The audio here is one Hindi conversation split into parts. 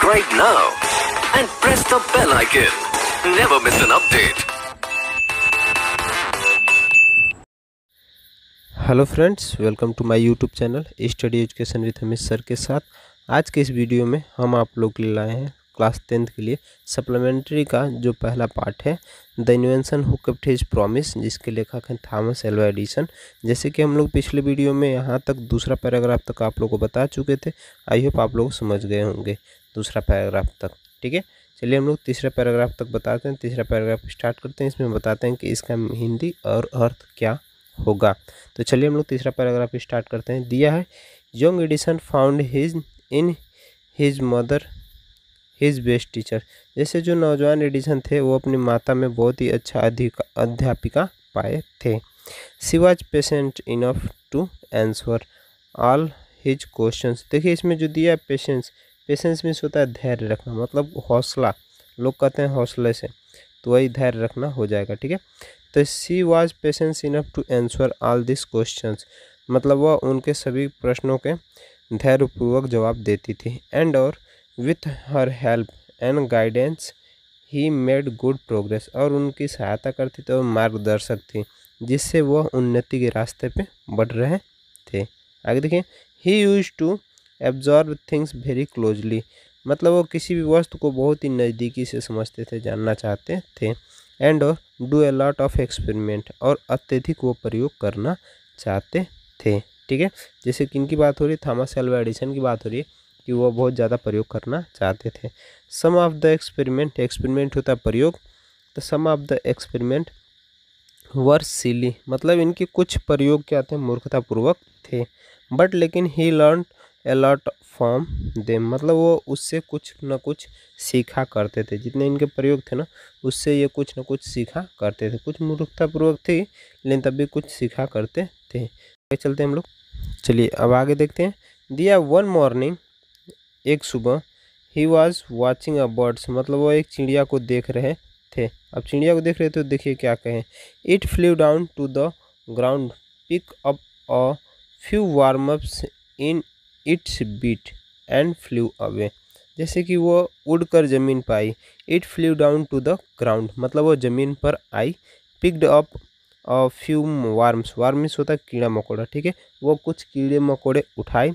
subscribe now and press the bell icon. Never miss an update. Hello friends, welcome to my YouTube channel study education with Hamid sir के साथ। आज के इस वीडियो में हम आप लोग के लिए लाए हैं क्लास 10th के लिए सप्लीमेंट्री का जो पहला पार्ट है, the invention who kept his promise, जिसके लेखक हैं थॉमस एल्वा एडिसन। जैसे कि हम लोग पिछले वीडियो में यहाँ तक दूसरा पैराग्राफ तक आप लोग को बता चुके थे। आई होप आप लोग समझ गए होंगे दूसरा पैराग्राफ तक। ठीक है, चलिए हम लोग तीसरा पैराग्राफ तक बताते हैं। तीसरा पैराग्राफ स्टार्ट करते हैं। इसमें बताते हैं कि इसका हिंदी और अर्थ क्या होगा। तो चलिए हम लोग तीसरा पैराग्राफ स्टार्ट करते हैं। दिया है, young Edison found his mother his best teacher. जैसे जो नौजवान एडिसन थे वो अपनी माता में बहुत ही अच्छा अध्यापिका पाए थे। She was patient enough to answer all his questions. देखिए इसमें जो दिया है पेशेंस में होता है धैर्य रखना, मतलब हौसला। लोग कहते हैं हौसले से, तो वही धैर्य रखना हो जाएगा। ठीक है, तो she was patience enough to answer all this questions, मतलब वह उनके सभी प्रश्नों के धैर्यपूर्वक जवाब देती थी। एंड और with her help and guidance he made good progress, और उनकी सहायता करती तो मार्गदर्शक थी, जिससे वह उन्नति के रास्ते पे बढ़ रहे थे। आगे देखें, he used to absorb things very closely, मतलब वो किसी भी वस्तु को बहुत ही नज़दीकी से समझते थे, जानना चाहते थे। एंड और do a lot of experiment, और अत्यधिक वो प्रयोग करना चाहते थे। ठीक है, जैसे किन की बात हो रही है, थॉमस एल्वा एडिसन की बात हो रही है कि वो बहुत ज़्यादा प्रयोग करना चाहते थे। सम ऑफ द एक्सपेरिमेंट होता है प्रयोग, तो सम ऑफ द एक्सपेरिमेंट वर सिली, मतलब इनके कुछ प्रयोग क्या थे, मूर्खतापूर्वक थे। बट लेकिन he learn a lot from them, मतलब वो उससे कुछ न कुछ सीखा करते थे। जितने इनके प्रयोग थे ना, उससे ये कुछ न कुछ सीखा करते थे। कुछ मूर्खतापूर्वक थी लेकिन तब भी कुछ सीखा करते थे। चलते हैं हम लोग, चलिए अब आगे देखते हैं। दिया वन मॉर्निंग, एक सुबह, he was watching a bird's, मतलब वो एक चिड़िया को देख रहे थे। अब चिड़िया को देख रहे थे तो देखिए क्या कहें, it flew down to the ground, pick up a few warmups in its beat and flew away. जैसे कि वो उड़कर ज़मीन पर आई। It flew down to the ground, मतलब वो ज़मीन पर आई। Picked up a few warms होता है कीड़ा मकोड़ा। ठीक है, वो कुछ कीड़े मकोड़े उठाए।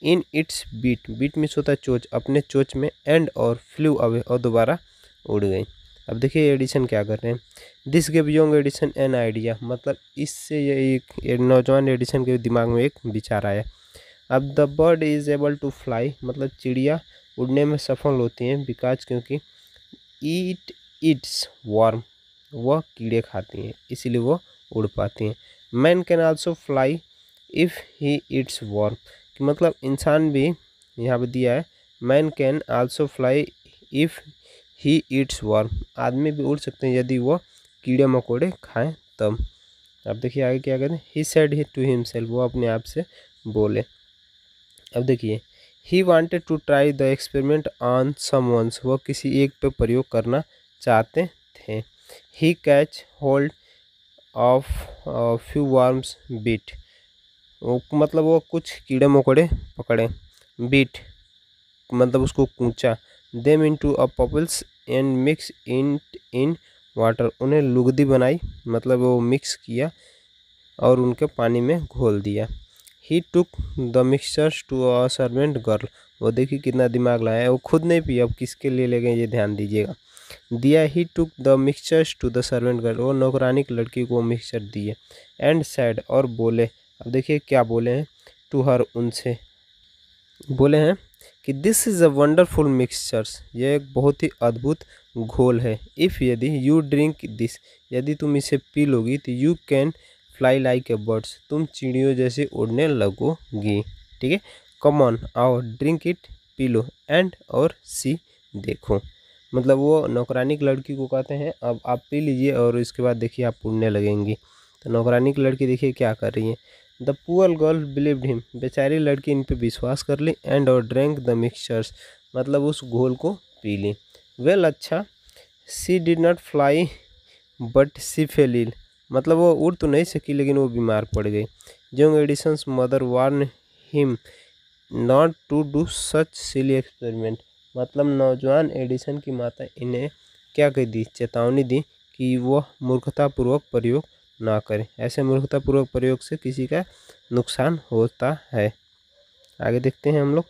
इन इट्स बीट मीन्स होता है चोच, अपने चोच में। एंड और फ्लू अवे, और दोबारा उड़ गई। अब देखिए एडिसन क्या कर रहे हैं। This give young Edison an idea, मतलब इससे ये एक नौजवान एडिसन के दिमाग में एक विचार आया। अब the bird is able to fly, मतलब चिड़िया उड़ने में सफल होती हैं, बिकॉज क्योंकि ईट इट्स वर्म, वह कीड़े खाती हैं इसीलिए वो उड़ पाती हैं। Man can also fly if he it's worm, मतलब इंसान भी यहाँ पे दिया है, man can also fly if he eats worm, आदमी भी उड़ सकते हैं यदि वो कीड़े मकोड़े खाएं तब। अब देखिए आगे क्या कहते हैं, he said he to himself, वो अपने आप से बोले। अब देखिए, he wanted to try the experiment on someones, वो किसी एक पे प्रयोग करना चाहते थे। He catch hold of few worms beat, मतलब वो कुछ कीड़े मकोड़े पकड़े। बीट मतलब उसको कूचा। Them into a pulps and mix in water, उन्हें लुगदी बनाई, मतलब वो मिक्स किया और उनके पानी में घोल दिया। He took the mixtures to a servant girl, वो देखिए कितना दिमाग लाया है, वो खुद नहीं पिया, अब किसके लिए ले गए ये ध्यान दीजिएगा। दिया, he took the mixtures to the servant girl, वो नौकरानी की लड़की को मिक्सचर दिए। एंड सैड, और बोले, अब देखिए क्या बोले हैं, टू हर, उनसे बोले हैं कि this is a wonderful mixtures, ये एक बहुत ही अद्भुत घोल है। इफ़ यदि यू ड्रिंक दिस, यदि तुम इसे पी लोगी तो you can fly like a birds, तुम चिड़ियों जैसे उड़ने लगोगी। ठीक है, कम ऑन आओ, drink it, P low. And और सी, देखो, मतलब वो नौकरानी की लड़की को कहते हैं अब आप पी लीजिए और इसके बाद देखिए आप उड़ने लगेंगी। तो नौकरानी की लड़की देखिए क्या कर रही है। The poor girl believed him, बेचारी लड़की इन पे विश्वास कर ली। एंड और ड्रैंक द मिक्सचर्स, मतलब उस घोल को पी ली। वेल, अच्छा, she did not fly but she fell ill, मतलब वो उड़ तो नहीं सकी लेकिन वो बीमार पड़ गई। Young Edison's mother warn him not to do such silly experiment, मतलब नौजवान एडिसन की माता इन्हें क्या कह दी, चेतावनी दी कि वह मूर्खतापूर्वक प्रयोग ना करें। ऐसे मूर्खतापूर्वक प्रयोग से किसी का नुकसान होता है। आगे देखते हैं हम लोग।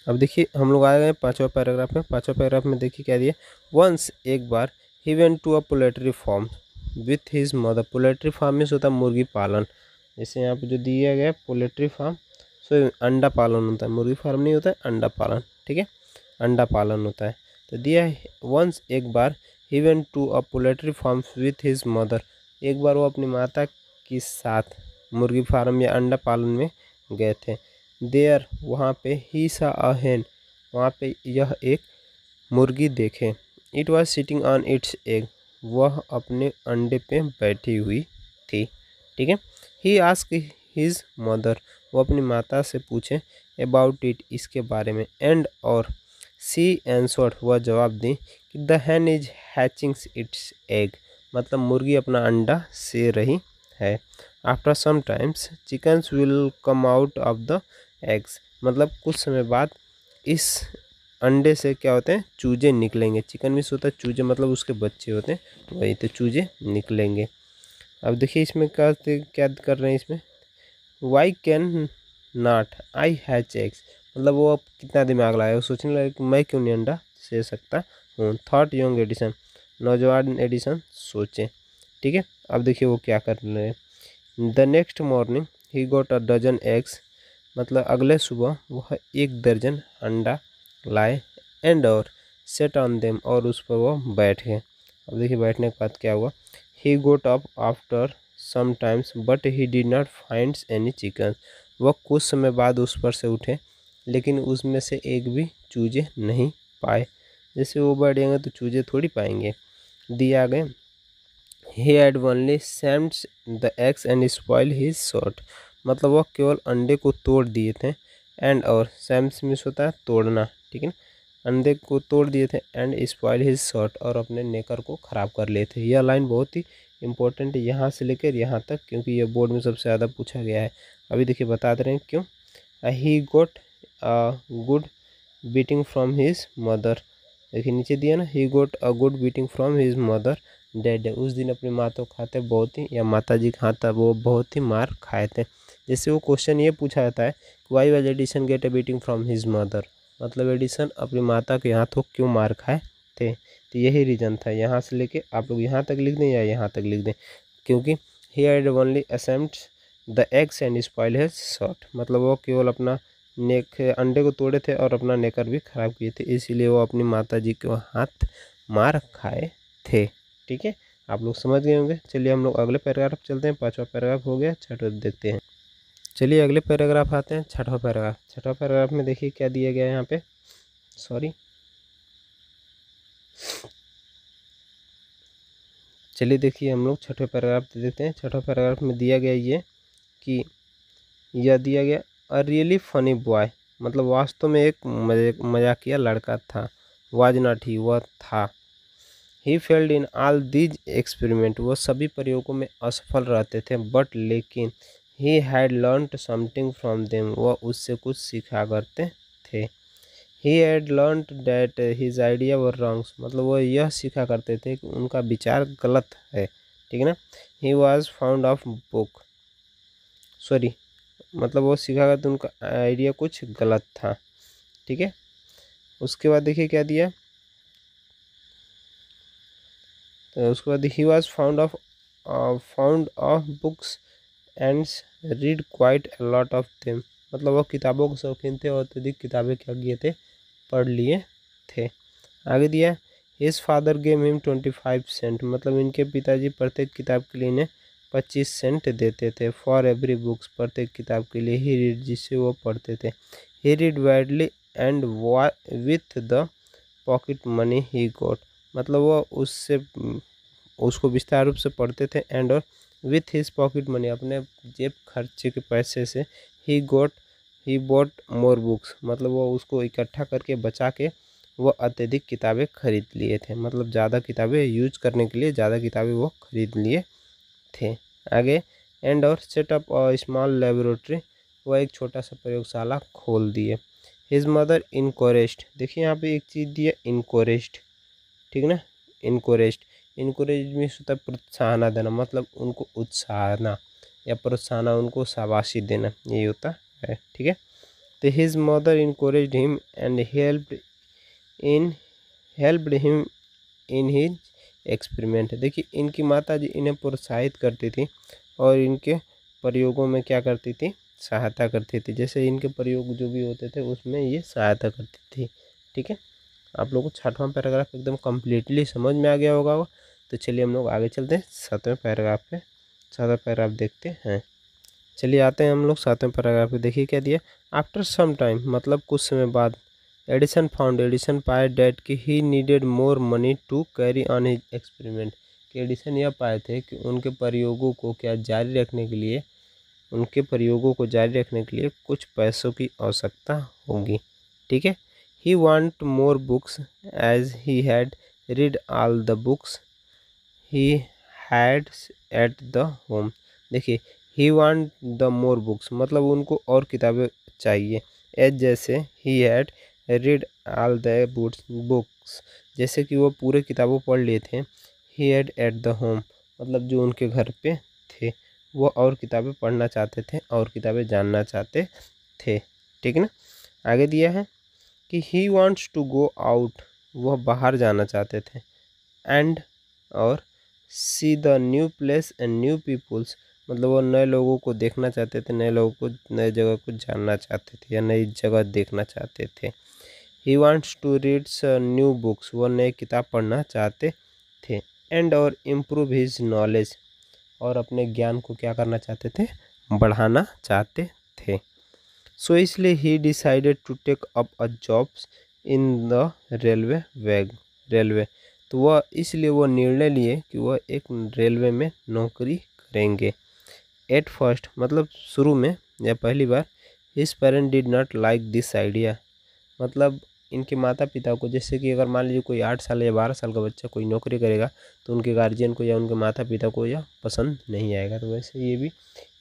अब देखिए हम लोग आ गए 5वां पैराग्राफ में। 5वां पैराग्राफ में देखिए क्या दिया, वंस एक बार ही went to a poultry farm with his mother. Poultry farm में होता है मुर्गी पालन। जैसे यहाँ पे जो दिया गया पोल्ट्री फार्म, सो अंडा पालन होता है, मुर्गी फार्म नहीं होता है, अंडा पालन, ठीक है, अंडा पालन होता है। तो दिया है वंस एक बार ही went to a poultry farm with his mother. एक बार वो अपनी माता के साथ मुर्गी फार्म या अंडा पालन में गए थे। देयर वहाँ पे ही सा अ hen, वहाँ पे यह एक मुर्गी देखे। It was sitting on it's egg, वह अपने अंडे पे बैठी हुई थी, ठीक है। ही आस्क हिज मदर, वो अपनी माता से पूछे अबाउट इट, इसके बारे में। एंड और सी एंसवर्ड, वह जवाब दी कि the hen is hatching its egg, मतलब मुर्गी अपना अंडा से रही है। After some times chickens will come out of the eggs, मतलब कुछ समय बाद इस अंडे से क्या होते हैं, चूजे निकलेंगे। चिकन भी होता है चूजे, मतलब उसके बच्चे होते हैं, वही तो चूजे निकलेंगे। अब देखिए इसमें क्या कर रहे हैं इसमें, why can not I hatch eggs, मतलब वो अब कितना दिमाग लगाया, वो सोचने लगे कि मैं क्यों नहीं अंडा से सकता हूँ। थॉट यंग एडिसन, नौजवान एडिसन सोचे, ठीक है। अब देखिए वो क्या कर रहे हैं। The next morning he got a dozen eggs, मतलब अगले सुबह वह 1 दर्जन अंडा लाए। एंड और सेट ऑन देम, और उस पर वह बैठ गए। अब देखिए बैठने के बाद क्या हुआ, he got up after some times but he did not finds any chicken, वह कुछ समय बाद उस पर से उठे लेकिन उसमें से एक भी चूजे नहीं पाए। जैसे वो बैठ जाएंगे तो चूजे थोड़ी पाएंगे। दिया गए he had only smashed the eggs and spoiled his shot, मतलब वह केवल अंडे को तोड़ दिए थे। एंड और सैम्स मिस होता है तोड़ना, ठीक है ना, अंडे को तोड़ दिए थे। एंड स्पॉइल हिज शॉट, और अपने नेकर को ख़राब कर लिए थे। यह लाइन बहुत ही इंपॉर्टेंट है यहाँ से लेकर यहाँ तक, क्योंकि यह बोर्ड में सबसे ज़्यादा पूछा गया है। अभी देखिए बता दे रहे हैं क्यों। He got a good beating from his mother, देखिए नीचे दिया ना, he got a good beating from his mother dad, उस दिन अपनी माँ तो खाते बहुत ही, या माता जी खाता वो बहुत ही मार खाए थे। जैसे वो क्वेश्चन ये पूछा जाता है, why was Edison get a beating from his mother, मतलब एडिसन अपनी माता के हाथों क्यों मार खाए थे। तो यही रीज़न था। यहाँ से लेके आप लोग यहाँ तक लिख दें या यहाँ तक लिख दें, क्योंकि he had only attempt the eggs and spoil his shirt, मतलब वो केवल अपना नेक अंडे को तोड़े थे और अपना नेकर भी ख़राब किए थे, इसीलिए वो अपनी माता जी के हाथ मार खाए थे, ठीक है। आप लोग समझ गए होंगे। चलिए हम लोग अगले पैराग्राफ चलते हैं। 5वां पैराग्राफ हो गया, 6वां देखते हैं। चलिए अगले पैराग्राफ आते हैं, 6वां पैराग्राफ। 6वां पैराग्राफ में देखिए क्या दिया गया है यहाँ पे, सॉरी, चलिए देखिए हम लोग 6वें पैराग्राफ देते हैं। 6वां पैराग्राफ में दिया गया ये कि यह दिया गया अ रियली फनी बॉय, मतलब वास्तव में एक मजाकिया लड़का था। वाज नॉट ही, वह था। He failed in all these experiment, वो सभी प्रयोगों में असफल रहते थे। बट लेकिन he had learned something from them, वह उससे कुछ सीखा करते थे। He had learned that his idea were wrongs, मतलब वो यह सीखा करते थे कि उनका विचार गलत है, ठीक है ना। He was found of book, sorry, मतलब वो सीखा करते उनका आइडिया कुछ गलत था, ठीक है। उसके बाद देखिए क्या दिया, तो उसके बाद he was found of books and read quite a lot of them, मतलब वो किताबों के शौकीन थे और अत्यधिक किताबें क्या किए थे, पढ़ लिए थे। आगे दिया his father gave him 25 cent, मतलब इनके पिताजी प्रत्येक किताब के लिए इन्हें 25 सेंट देते थे। फॉर एवरी बुक्स, प्रत्येक किताब के लिए। ही रीड, जिससे वो पढ़ते थे। He read widely and with the pocket money he got, मतलब वो उसको विस्तार रूप से पढ़ते थे। एंड और विथ हिज पॉकेट मनी, अपने जेब खर्चे के पैसे से। ही बोट मोर बुक्स, मतलब वो उसको इकट्ठा करके बचा के वो अत्यधिक किताबें खरीद लिए थे, मतलब ज़्यादा किताबें यूज करने के लिए ज़्यादा किताबें वो खरीद लिए थे। आगे एंड और सेटअप अ स्मॉल लेबोरेटरी, वह एक छोटा सा प्रयोगशाला खोल दिए। हिज मदर इनकोरेज्ड, देखिए यहाँ पे एक चीज़ दिया इनकोरेज्ड, ठीक ना, इनकोरेज में होता है प्रोत्साहन देना, मतलब उनको उत्साहना या प्रोत्साहन उनको शाबाशी देना, यही होता है, ठीक है। तो his mother encouraged him and helped him in his experiment. देखिए इनकी माता जी इन्हें प्रोत्साहित करती थी और इनके प्रयोगों में क्या करती थी, सहायता करती थी। जैसे इनके प्रयोग जो भी होते थे उसमें ये सहायता करती थी, ठीक है। आप लोगों को 6वां पैराग्राफ एकदम कम्प्लीटली समझ में आ गया होगा। तो चलिए हम लोग आगे चलते हैं 7वें पैराग्राफ पे। 7वां पैराग्राफ देखते हैं। चलिए आते हैं हम लोग 7वें पैराग्राफ पे। देखिए क्या दिया, आफ्टर सम टाइम, मतलब कुछ समय बाद, एडिसन पाया डैट कि he needed more money to carry on his experiment. कि एडिसन यह पाए थे कि उनके प्रयोगों को जारी रखने के लिए कुछ पैसों की आवश्यकता होगी, ठीक है। He want more books as he had read all the books he had at the home। देखिए he want the more books मतलब उनको और किताबें चाहिए। as जैसे he had read all the books जैसे कि वो पूरे किताबों पढ़ लिए थे। he had at the home मतलब जो उनके घर पे थे, वो और किताबें पढ़ना चाहते थे और किताबें जानना चाहते थे, ठीक है ना। आगे दिया है कि he wants to go out, वह बाहर जाना चाहते थे, एंड और see the new place and new peoples मतलब वो नए लोगों को देखना चाहते थे, नए लोगों को नए जगह को जानना चाहते थे या नई जगह देखना चाहते थे। He wants to read new books, वह नए किताब पढ़ना चाहते थे, एंड और इम्प्रूव हिज नॉलेज और अपने ज्ञान को क्या करना चाहते थे, बढ़ाना चाहते थे। सो इसलिए he decided to take up a jobs in the railway. तो वह इसलिए वो निर्णय लिए कि वह एक रेलवे में नौकरी करेंगे। एट फर्स्ट मतलब शुरू में या पहली बार, his parent did not like this idea मतलब इनके माता पिता को, जैसे कि अगर मान लीजिए कोई 8 साल या 12 साल का बच्चा कोई नौकरी करेगा तो उनके गार्जियन को या उनके माता पिता को यह पसंद नहीं आएगा। तो वैसे ये भी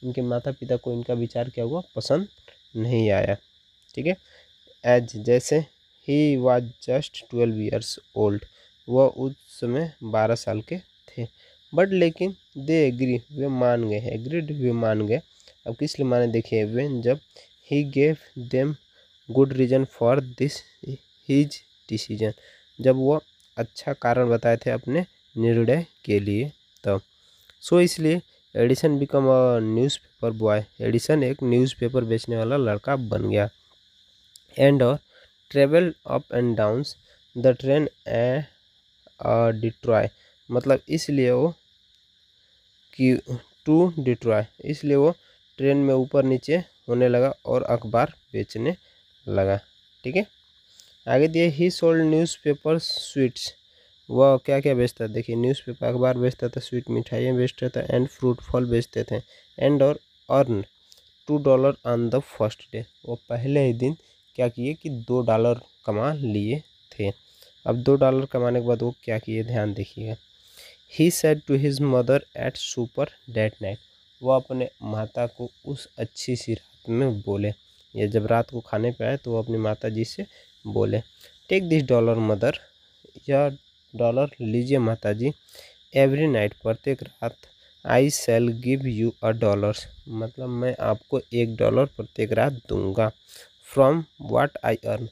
इनके माता पिता को इनका विचार क्या हुआ, पसंद नहीं आया, ठीक है। एज जैसे he was just 12 years old, वह उस समय 12 साल के थे। बट लेकिन दे एग्री, वे मान गए। अब किस लिए माने, देखिए व्हेन जब he gave them good reason for this his decision, जब वह अच्छा कारण बताए थे अपने निर्णय के लिए तब। सो इसलिए Edison become a newspaper boy, Edison एक न्यूज़पेपर बेचने वाला लड़का बन गया। एंड और travel up and downs the train Detroit मतलब इसलिए वो कि टू डिट्रॉय इसलिए वो ट्रेन में ऊपर नीचे होने लगा और अखबार बेचने लगा, ठीक है। आगे दिए ही सोल्ड न्यूज़पेपर स्वीट्स, वह क्या क्या बेचता था, देखिए न्यूज़पेपर अखबार बेचता था, स्वीट मिठाइयाँ बेचता था, एंड फ्रूट फल बेचते थे। एंड और earn $2 on the first day, वो पहले ही दिन क्या किए कि $2 कमा लिए थे। अब $2 कमाने के बाद वो क्या किए, ध्यान देखिएगा। He said to his mother at supper that night, वो अपने माता को उस अच्छी सी रात में बोले, या जब रात को खाने पे आए तो वो अपनी माता जी से बोले, टेक दिस $1 मदर, यह $1 लीजिए माता जी, एवरी नाइट प्रत्येक रात, आई सेल गिव यू $1 मतलब मैं आपको $1 प्रत्येक रात दूंगा, फ्रॉम व्हाट आई अर्न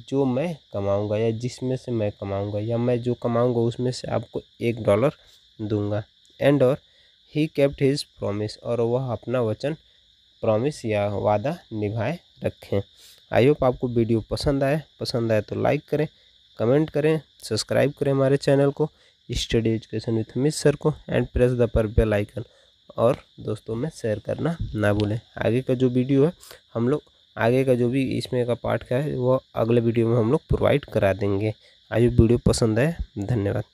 जो मैं कमाऊंगा या जिसमें से मैं कमाऊंगा या मैं जो कमाऊंगा उसमें से आपको $1 दूंगा। एंड और ही केप्ट हिज प्रॉमिस और वह अपना वचन प्रॉमिस या वादा निभाए रखें। आई होप आपको वीडियो पसंद आए तो लाइक करें, कमेंट करें, सब्सक्राइब करें हमारे चैनल को study education with Amit sir को, and press the bell icon और दोस्तों में शेयर करना ना भूलें। आगे का जो वीडियो है हम लोग आगे का जो भी इसमें का पार्ट का है वो अगले वीडियो में हम लोग प्रोवाइड करा देंगे। आई वीडियो पसंद आए, धन्यवाद।